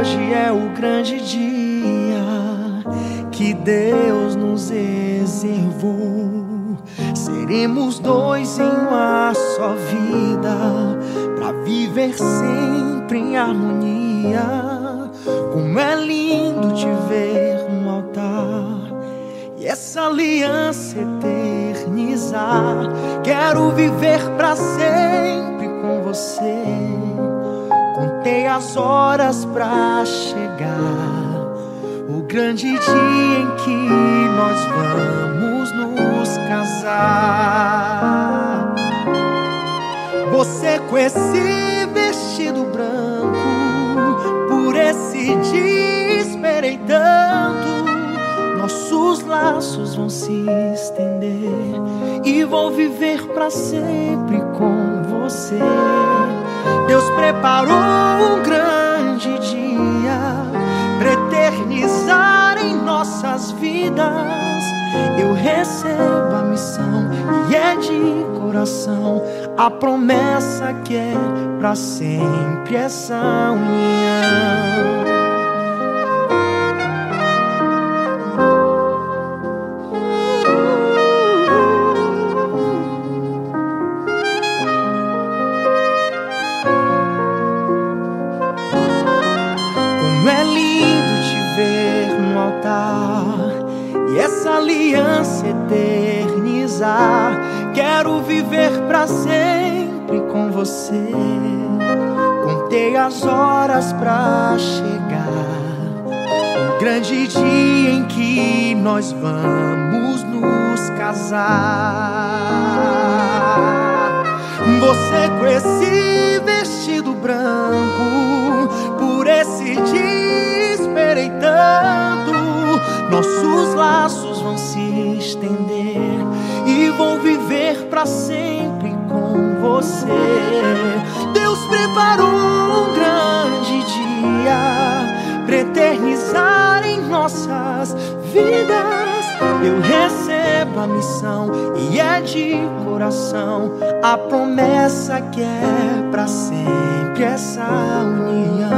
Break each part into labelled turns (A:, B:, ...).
A: Hoje é o grande dia que Deus nos reservou. Seremos dois em uma só vida, pra viver sempre em harmonia. Como é lindo te ver no altar e essa aliança eternizar. Quero viver pra sempre com você. Contei as horas pra chegar o grande dia em que nós vamos nos casar. Você com esse vestido branco, por esse dia esperei tanto. Nossos laços vão se estender e vou viver pra sempre com você. Deus preparou um grande dia pra eternizar em nossas vidas. Eu recebo a missão e é de coração a promessa que é pra sempre essa união. Como é lindo te ver no altar e essa aliança eternizar. Quero viver pra sempre com você. Contei as horas pra chegar o grande dia em que nós vamos nos casar. Você com esse vestido branco, por esse dia esperei tanto. Nossos laços vão se estender e vou viver pra sempre com você. Deus preparou um grande dia pra eternizar em nossas vidas. Eu recebo a missão e é de coração a promessa que é pra sempre essa união.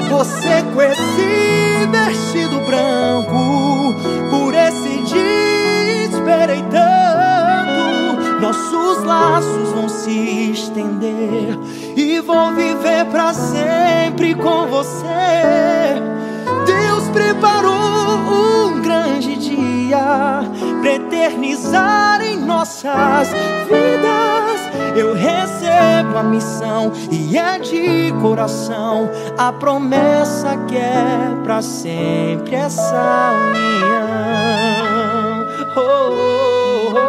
A: Você com esse vestido branco, por esse dia esperei tanto. Nossos laços vão se estender e vou viver pra sempre com você. Deus preparou um grande dia pra eternizar em nossas vidas. Eu recebo a missão e é de coração a promessa que é pra sempre essa união. Oh, oh, oh.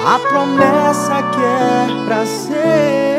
A: A promessa que é pra ser